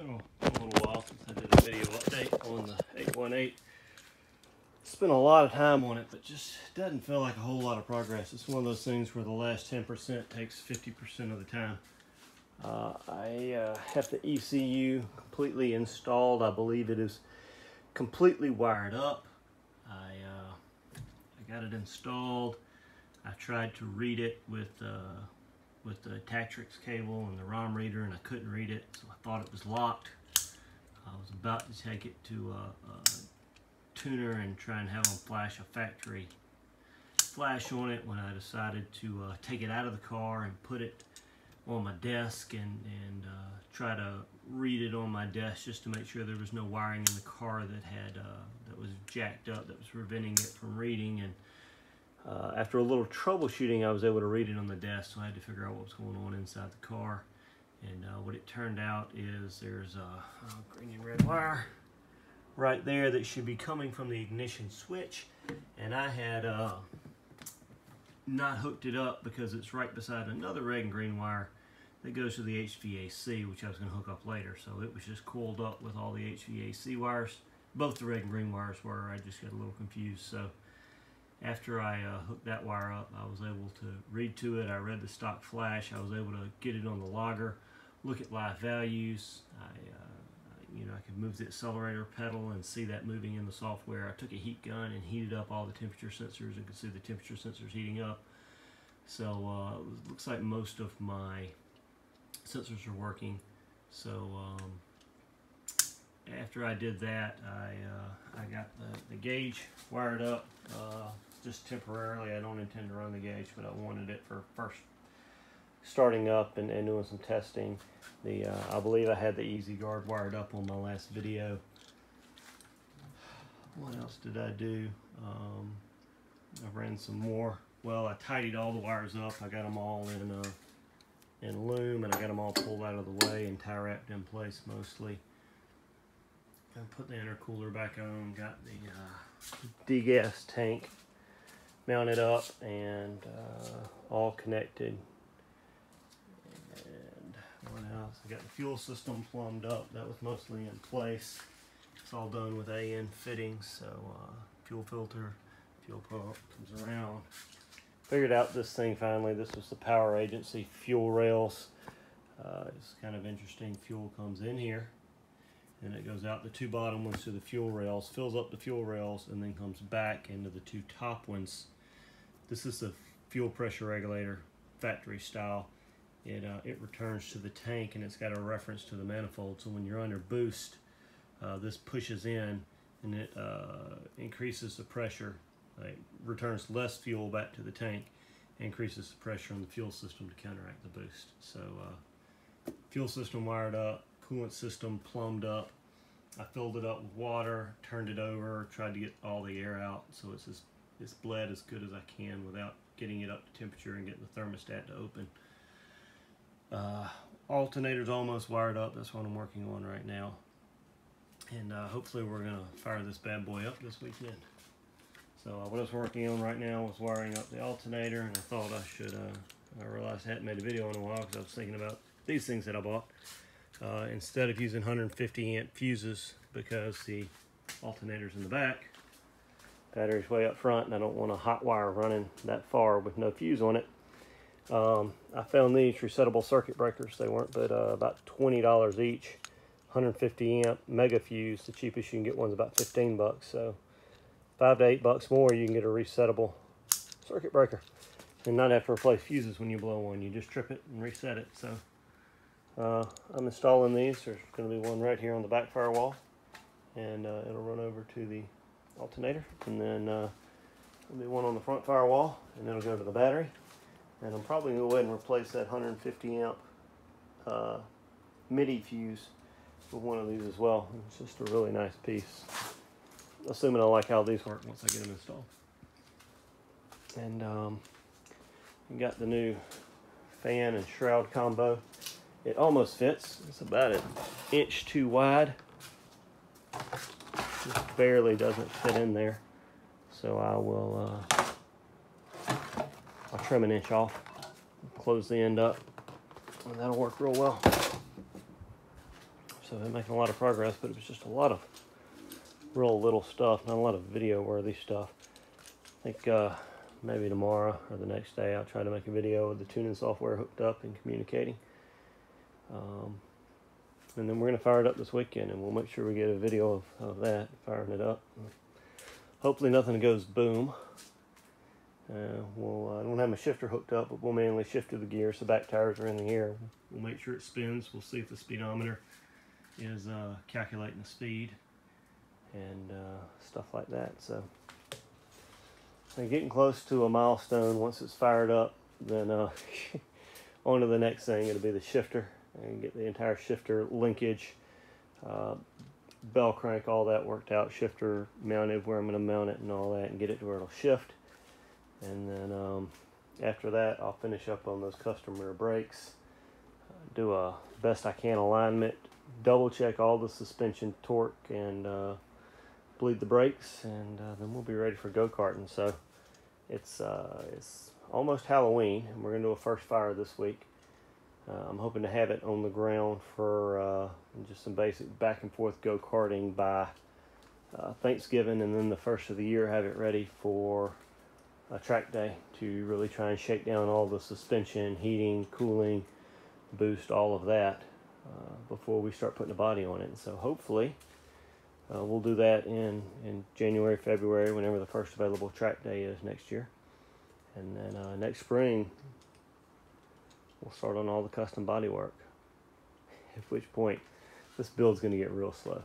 been a little while since I did a video update on the 818. Spent a lot of time on it, but just doesn't feel like a whole lot of progress. It's one of those things where the last 10% takes 50% of the time. I have the ECU completely installed. I believe it is completely wired up. I got it installed. I tried to read it with the Tetrix cable and the ROM reader, and I couldn't read it, so I thought it was locked. I was about to take it to a tuner and try and have them flash a factory flash on it when I decided to take it out of the car and put it on my desk and try to read it on my desk just to make sure there was no wiring in the car that was jacked up, that was preventing it from reading. And after a little troubleshooting, I was able to read it on the desk, so I had to figure out what was going on inside the car. And what it turned out is there's a green and red wire right there that should be coming from the ignition switch, and I had not hooked it up because it's right beside another red and green wire that goes to the HVAC, which I was going to hook up later. So it was just coiled up with all the HVAC wires. Both the red and green wires were. I just got a little confused. So after I hooked that wire up, I was able to read to it. I read the stock flash. I was able to get it on the logger, look at live values. I could move the accelerator pedal and see that moving in the software. I took a heat gun and heated up all the temperature sensors and could see the temperature sensors heating up. So it looks like most of my sensors are working. So after I did that, I got the gauge wired up just temporarily. I don't intend to run the gauge, but I wanted it for first starting up and doing some testing. I believe I had the EasyGuard wired up on my last video. What else did I do? I ran some more. Well, I tidied all the wires up. I got them all in loom, and I got them all pulled out of the way and tie wrapped in place mostly. I put the intercooler back on, got the degas tank mounted up and all connected. And what else? I got the fuel system plumbed up. That was mostly in place. It's all done with AN fittings. So fuel filter, fuel pump comes around. Figured out this thing finally. This was the Power Agency fuel rails. It's kind of interesting. Fuel comes in here, and it goes out the two bottom ones to the fuel rails, fills up the fuel rails, and then comes back into the two top ones. This is the fuel pressure regulator, factory style. It returns to the tank, and it's got a reference to the manifold. So when you're under boost, this pushes in, and it increases the pressure. It returns less fuel back to the tank, increases the pressure on the fuel system to counteract the boost. So fuel system wired up, coolant system plumbed up. I filled it up with water, turned it over, tried to get all the air out so it's bled as good as I can without getting it up to temperature and getting the thermostat to open. Alternator's almost wired up. That's what I'm working on right now. And hopefully we're going to fire this bad boy up this weekend. So what I was working on right now was wiring up the alternator, and I thought I should, I realized I hadn't made a video in a while because I was thinking about these things that I bought. Instead of using 150 amp fuses, because the alternator's in the back, battery's way up front, and I don't want a hot wire running that far with no fuse on it. I found these resettable circuit breakers. They weren't but about $20 each. 150 amp mega fuse. The cheapest you can get one's about 15 bucks. So $5 to $8 more, you can get a resettable circuit breaker and not have to replace fuses when you blow one. You just trip it and reset it. So I'm installing these. There's going to be one right here on the back firewall, and it'll run over to the alternator, and then there'll be one on the front firewall, and it'll go to the battery. And I'm probably going to go ahead and replace that 150 amp MIDI fuse with one of these as well. It's just a really nice piece, assuming I like how these work once I get them installed. And you got the new fan and shroud combo. It almost fits. It's about an inch too wide. Just barely doesn't fit in there. So I will I'll trim an inch off, close the end up, and that'll work real well. So they're making a lot of progress, but it was just a lot of real little stuff, not a lot of video-worthy stuff. I think maybe tomorrow or the next day I'll try to make a video with the tuning software hooked up and communicating. And then we're going to fire it up this weekend, and we'll make sure we get a video of that, firing it up. Hopefully nothing goes boom. I don't have my shifter hooked up, but we'll manually shift to the gear, so back tires are in the air. We'll make sure it spins. We'll see if the speedometer is calculating the speed and stuff like that. So getting close to a milestone. Once it's fired up, then on to the next thing. It'll be the shifter, and get the entire shifter linkage, bell crank, all that worked out, shifter mounted where I'm going to mount it and all that, and get it to where it'll shift. And then after that, I'll finish up on those custom rear brakes, do a best I can alignment, double check all the suspension torque, and bleed the brakes, and then we'll be ready for go-karting. So it's almost Halloween, and we're going to do a first fire this week. I'm hoping to have it on the ground for just some basic back and forth go-karting by Thanksgiving, and then the first of the year have it ready for a track day to really try and shake down all the suspension, heating, cooling, boost, all of that before we start putting a body on it. And so hopefully we'll do that in January, February, whenever the first available track day is next year. And then next spring, we'll start on all the custom body work, at which point this build's going to get real slow.